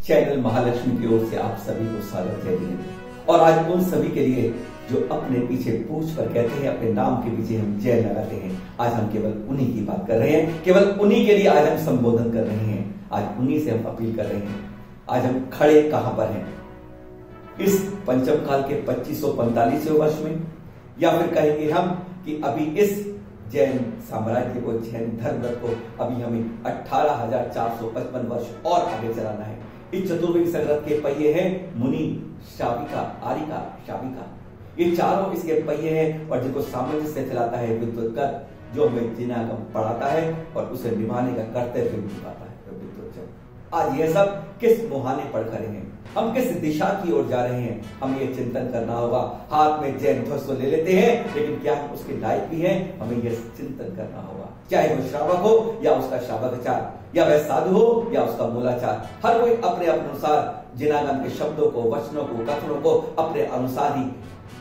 Channel Mahalakshmi की ओर से आप सभी को स्वागत है जी। और आज उन सभी के लिए जो अपने पीछे पूछ पर कहते हैं, अपने नाम के पीछे हम जय लगाते हैं, आज हम केवल उन्हीं की बात कर रहे हैं, केवल उन्हीं के लिए आज हम संबोधन कर रहे हैं, आज उन्हीं से हम अपील कर रहे हैं। आज हम खड़े कहां पर हैं? इस पंचम काल के 2545वें वर्ष में, या फिर कहेंगे हम कि अभी इस जैन साम्राज्य को, जैन धर्म को अभी हमें 18,455 वर्ष और आगे चलाना है। इस चतुर्वेद संग्रह के पहिए हैं मुनि, शाविका, आरिका, शाविका, ये चारों इसके पहिए हैं और जिनको सामंजस्य से चलाता है विद्वत, जो हमें जिनागम पढ़ाता है और उसे निभाने का कर्तव्य निभाता है विद्वत। आज यह सब किस मुहाने पर खड़े हैं, हम किस दिशा की ओर जा रहे हैं, हमें यह चिंतन करना होगा। हाथ में जैन ध्वज तो ले लेते हैं, लेकिन क्या हम उसके लायक भी हैं, हमें यह चिंतन करना होगा। चाहे वो श्रावक हो या उसका शावकाचार, या वह साधु हो या उसका मूलाचार, हर कोई अपने अपने अनुसार जिनागम के शब्दों को, वचनों को, कथनों को अपने अनुसार ही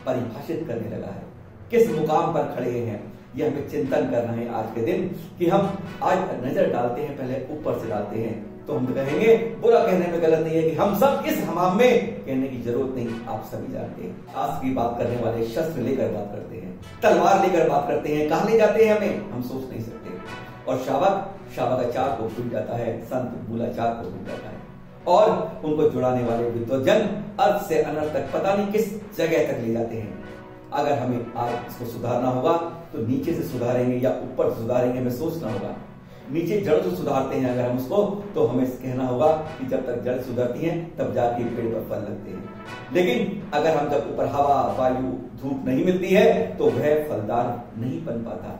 परिभाषित करने लगा है। किस मुकाम पर खड़े हैं, यह हमें चिंतन करना है आज के दिन, कि हम आज नजर डालते हैं, पहले ऊपर से डालते हैं, तो हम कहेंगे, बुरा कहने में गलत नहीं है कि हम सब इस हमाम में, कहने की जरूरत नहीं, आप सभी जानते हैं। शास्त्र की बात करने वाले शस्त्र लेकर बात करते हैं, तलवार लेकर बात करते हैं, कहां ले जाते हैं हमें हम सोच नहीं सकते। और शावकाचार को भूल जाता है, संत मूलाचार को भूल जाता है, और उनको जुड़ाने वाले विद्वजन अर्थ से अनर्थ तक पता नहीं किस जगह तक ले जाते हैं। अगर हमें आज इसको सुधारना होगा तो नीचे से सुधारेंगे या ऊपर से सुधारेंगे, हमें सोचना होगा। नीचे जड़ से सुधारते हैं अगर हम उसको, तो हमें कहना होगा कि जब तक जड़ सुधरती है तब जाके पेड़ पर फल लगते हैं। लेकिन अगर हम जब ऊपर हवा, वायु, धूप नहीं मिलती है तो वह फलदार नहीं बन पाता,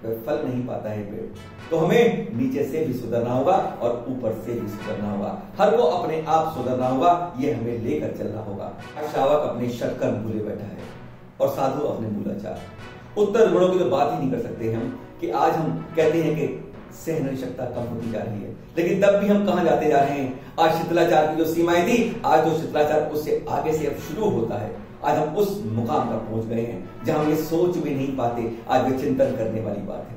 वह फल नहीं पाता है पेड़। तो हमें नीचे से भी सुधरना होगा और ऊपर से भी सुधरना होगा, हर को अपने आप सुधरना होगा, ये हमें लेकर चलना होगा। शावक अपने षटकर्म भूले बैठा है और साधु अपने मूलाचार। उत्तर गुणों की तो बात ही नहीं कर सकते हम, कि आज हम कहते हैं कि सहन क्षमता कम होती जा रही है, लेकिन तब भी हम कहां जाते जा रहे हैं। आज शिथिलाचार की जो सीमाएं थी, आज जो शिथिलाचार उससे आगे से अब शुरू होता है। आज हम उस मुकाम पर पहुंच गए हैं जहां हम ये सोच भी नहीं पाते, आज वे चिंतन करने वाली बात है।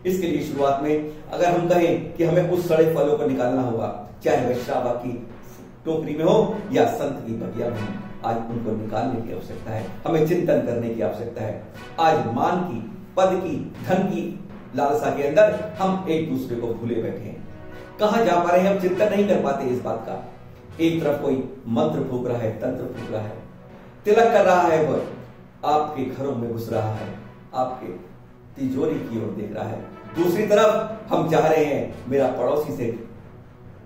इसके लिए शुरुआत में अगर हम कहें कि हमें उस सड़े फलों को निकालना होगा, चाहे वह श्रावक की टोकरी में हो या संत की बगिया में हो, आज उनको निकालने की आवश्यकता है, हमें चिंतन करने की आवश्यकता है। आज मान की, पद की, धन की लालसा के अंदर हम एक दूसरे को भूले बैठे हैं। कहां जा पा रहे हैं, हम चिंतन नहीं कर पाते इस बात का। एक तरफ कोई मंत्र फूक रहा है, तंत्र फूक रहा है, तिलक कर रहा है, वह आपके घरों में घुस रहा है, आपके तिजोरी की ओर देख रहा है। दूसरी तरफ हम चाह रहे हैं, मेरा पड़ोसी से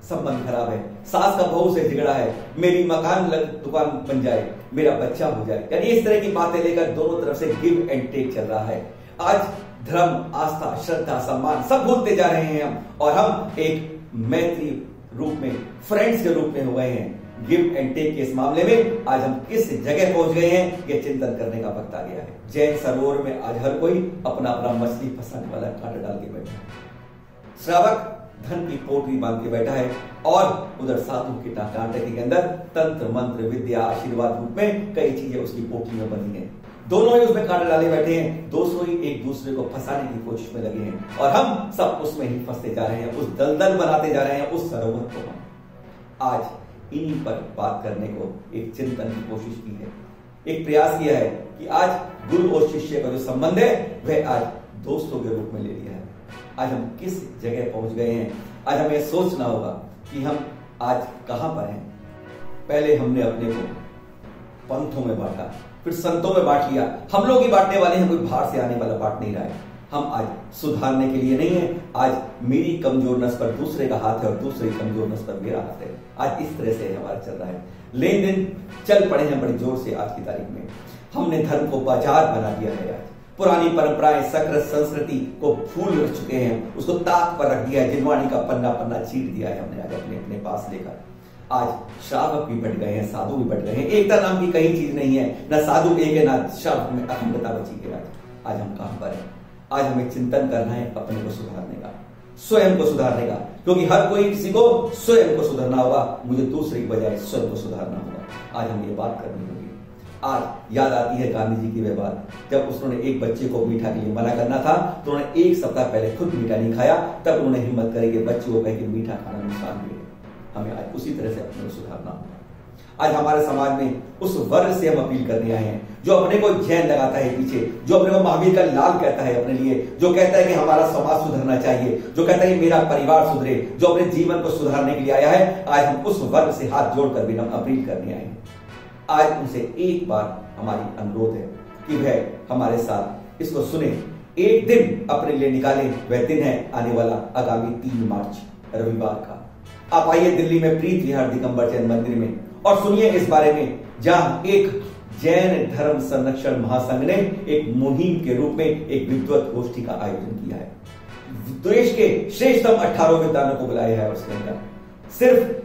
संबंध खराब है, सास का बहू से झगड़ा है, मेरी मकान दुकान बन जाए, मेरा बच्चा हो जाए, यानी इस तरह की बातें लेकर दोनों तरफ से गिव एंड टेक चल रहा है। आज धर्म, आस्था, श्रद्धा, सम्मान सब भूलते जा रहे हैं हम, और हम एक मैत्री रूप में, फ्रेंड्स के रूप में हो गए हैं। गिव एंड टेक के इस मामले में आज हम किस जगह पहुंच गए हैं, यह चिंतन करने का वक्त आ गया है। जैन सरोवर में आज हर कोई अपना अपना मछली फंसाने वाला कांटा डाल के बैठा है। श्रावक धन की पोटली बांध के बैठा है, और उधर साधु के कांटे के अंदर तंत्र, मंत्र, विद्या, आशीर्वाद रूप में कई चीजें उसकी पोटली में बनी है। दोनों ही उसमें कांटे डाले बैठे हैं, दोनों ही एक दूसरे को फंसाने की कोशिश में लगे हैं, और हम सब उसमें ही फंसते जा रहे हैं, उस दलदल बनाते जा रहे हैं उस सरोवर को। हम आज इन्हीं पर बात करने को एक चिंतन की कोशिश की है, एक प्रयास किया है कि आज गुरु और शिष्य का जो संबंध है वह आज दोस्तों के रूप में ले लिया है। आज हम किस जगह पहुंच गए हैं, आज हमें सोचना होगा कि हम आज कहां पर हैं। पहले हमने अपने को पंथों में बांटा, फिर संतों में बांट लिया, हम लोग ही बांटने वाले हैं, कोई बाहर से आने वाला बांट नहीं रहा है। हम आज सुधारने के लिए नहीं है, आज मेरी कमजोर नस पर दूसरे का हाथ है और दूसरे कमजोर नस पर मेरा हाथ है। आज इस तरह से हमारा चल रहा है, लेन देन चल पड़े हैं बड़ी जोर से। आज की तारीख में हमने धर्म को बाजार बना दिया है। आज पुरानी परंपराएं, सकृत संस्कृति को भूल रख चुके हैं, उसको ताक पर रख दिया है, जिनवाणी का पन्ना पन्ना चीर दिया है हमने आज अपने अपने पास लेकर। आज श्रावक भी बढ़ गए हैं, साधु भी बढ़ गए हैं, एकता नाम की कहीं चीज नहीं है, न साधु एक है न श्रावक में अखंडता बची है। आज हम कहां पर हैं? आज हमें चिंतन करना है अपने को सुधारने का, स्वयं को सुधारने का, क्योंकि हर कोई किसी को स्वयं को सुधारना होगा, मुझे दूसरे की बजाय स्वयं को सुधारना होगा। आज हम ये बात करनी होगी। आज याद आती है गांधी जी की वह बात, जब उसने एक बच्चे को मीठा के लिए मना करना था तो उन्होंने एक सप्ताह पहले खुद मीठा नहीं खाया, तब उन्होंने हिम्मत करी कि बच्चे को कहे कि मीठा खाना नुकसान भी है। हमें आज उसी तरह से अपने को सुधारना होगा। आज हमारे समाज में उस वर्ग से हम अपील करने आए हैं जो अपने को जैन लगाता है पीछे, जो अपने को महावीर का लाल कहता है अपने लिए, जो कहता है कि हमारा समाज सुधरना चाहिए, जो कहता है कि मेरा परिवार सुधरे, जो अपने जीवन को सुधारने के लिए आया है। आज हम उस वर्ग से हाथ जोड़कर भी हम अपील करने आए हैं। आज उनसे एक बार हमारी अनुरोध है कि वह हमारे साथ इसको सुने, एक दिन अपने लिए निकालें। वह दिन है आने वाला आगामी 3 मार्च रविवार का। आप आइए दिल्ली में प्रीत विहार दिगंबर जैन मंदिर में और सुनिए इस बारे में, जहां एक जैन धर्म संरक्षण महासंघ ने एक मुहिम के रूप में एक विद्वत गोष्ठी का आयोजन किया है। देश के श्रेष्ठतम 18 विद्वानों को बुलाया है उसके अंदर। सिर्फ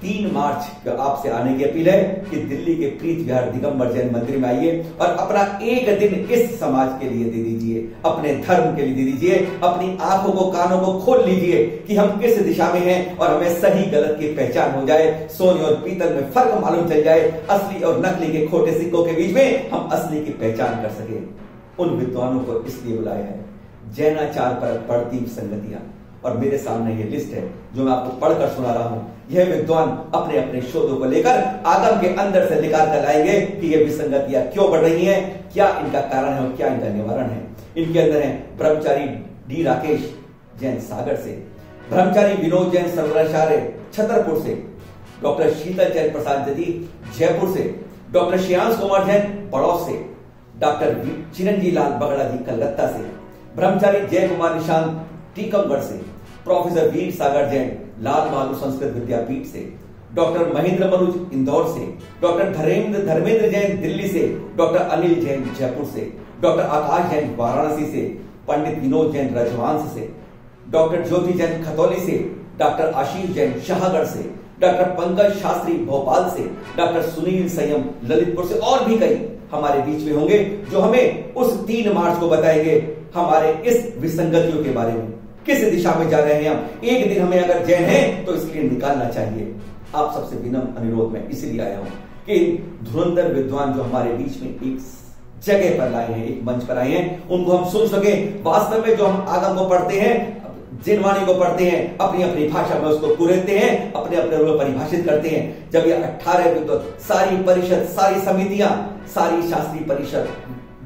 3 मार्च आपसे आने की अपील है कि दिल्ली के प्रीत विहार दिगंबर जैन मंदिर में आइए और अपना एक दिन इस समाज के लिए दे दीजिए, अपने धर्म के लिए दे दीजिए। अपनी आंखों को कानों को खोल लीजिए कि हम किस दिशा में हैं और हमें सही गलत की पहचान हो जाए, सोने और पीतल में फर्क मालूम चल जाए, असली और नकली के खोटे सिक्कों के बीच में हम असली की पहचान कर सके। उन विद्वानों को इसलिए बुलाया है, जैनाचार पर पड़ती विसंगतियां, और मेरे सामने ये लिस्ट है जो मैं आपको पढ़कर सुना रहा हूं। यह विद्वान अपने अपने शोधों को लेकर आगम के अंदर से निकाल कर लाएंगे कि ये विसंगतियां क्यों बढ़ रही हैं, क्या इनका कारण है और क्या इनका निवारण है। इनके अंदर है ब्रह्मचारी डी राकेश जैन सागर से, ब्रह्मचारी विनोद जैन सर्वराचार्य छतरपुर से, डॉक्टर शीतल जैन प्रसाद जदी जयपुर से, डॉक्टर श्रेयांश कुमार जैन बड़ौद से, डॉक्टर चिरंजीव लाल बगड़ा जी कलकत्ता से, ब्रह्मचारी जय कुमार निशांत टीकमगढ़ से, प्रोफेसर वीर सागर जैन लाल बहादुर संस्कृत विद्यापीठ से, डॉक्टर महेंद्र मनुज इंदौर से, डॉक्टर धर्मेंद्र जैन दिल्ली से, डॉक्टर अनिल जैन जयपुर से, डॉक्टर आकाश जैन वाराणसी से, पंडित विनोद जैन रजवांस से, डॉक्टर ज्योति जैन खतौली से, डॉक्टर आशीष जैन शाहगढ़ से, डॉक्टर पंकज शास्त्री भोपाल से, डॉक्टर सुनील संयम ललितपुर से, और भी कई हमारे बीच में होंगे जो हमें उस 3 मार्च को बताएंगे हमारे इस विसंगतियों के बारे में, किस दिशा में जा रहे हैं हम। एक दिन हमें अगर जैन है तो इसके लिए निकालना चाहिए। आप सबसे विनम्र अनुरोध में इसलिए आया हूं कि धुरंधर विद्वान जो हमारे बीच में एक जगह पर लाए हैं, एक मंच पर आए हैं, उनको हम सुन सके। वास्तव में जो हम आगम को पढ़ते हैं, जिनवाणी को पढ़ते हैं, अपनी अपनी भाषा में उसको कुरेदते हैं, अपने अपने रूप में परिभाषित करते हैं। जब ये 18 विद्वत, सारी परिषद, सारी समितियां, सारी शास्त्रीय परिषद,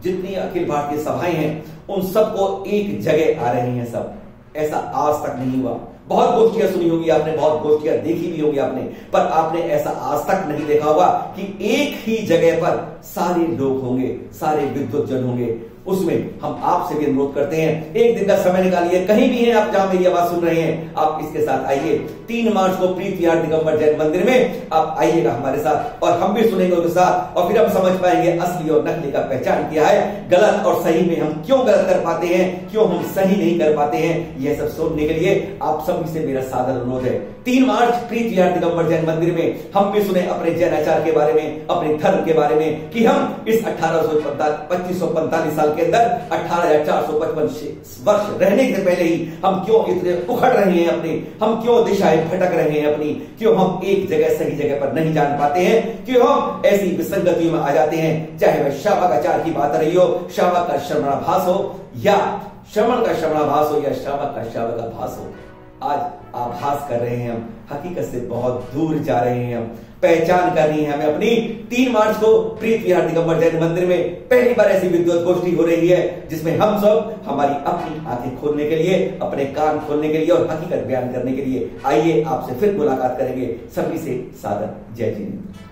जितनी अखिल भारतीय सभाएं हैं, उन सबको एक जगह आ रहे हैं सब, ऐसा आज तक नहीं हुआ। बहुत गोष्ठियां सुनी होगी आपने, बहुत गोष्ठियां देखी भी होगी आपने, पर आपने ऐसा आज तक नहीं देखा होगा कि एक ही जगह पर सारे लोग होंगे, सारे विद्वत जन होंगे। उसमें हम आपसे भी अनुरोध करते हैं, एक दिन का समय निकालिए, कहीं भी हैं आप जहां मेरी आवाज सुन रहे हैं, आप इसके साथ आइए। 3 मार्च को प्रीत विहार दिगंबर जैन मंदिर में आप आइएगा हमारे साथ, और हम भी सुनेंगे उनके साथ, और फिर हम समझ पाएंगे असली और नकली का पहचान क्या है, गलत और सही में हम क्यों गलत कर पाते हैं, क्यों हम सही नहीं कर पाते हैं। यह सब सुनने के लिए आप सभी से मेरा सादर अनुरोध है। 3 मार्च प्रीत विहार दिगंबर जैन मंदिर में हम भी सुने अपने जैनाचार के बारे में, अपने धर्म के बारे में, कि हम इस 2545 साल के अंदर 18,455 वर्ष रहने से पहले ही हम क्यों इतने उखड़ रहे हैं अपने, हम क्यों दिशाएं भटक रहे हैं अपनी, क्यों हम एक जगह सही जगह पर नहीं जान पाते हैं, क्यों हम ऐसी विसंगतियों में आ जाते हैं। चाहे वह शावकाचार की बात रही हो, शावक का श्रवणाभास हो, या श्रवण का श्रवणाभास हो, या शावक का शावकाभास हो, आज आभास कर रहे हैं हम, हकीकत से बहुत दूर जा रहे हैं हम। पहचान करनी है हमें अपनी। 3 मार्च को प्रीत विहार दिगंबर जैन मंदिर में पहली बार ऐसी विद्वत गोष्ठी हो रही है जिसमें हम सब हमारी अपनी आंखें खोलने के लिए, अपने कान खोलने के लिए और हकीकत बयान करने के लिए आइए आपसे फिर मुलाकात करेंगे। सभी से सादर जय जिनेंद्र।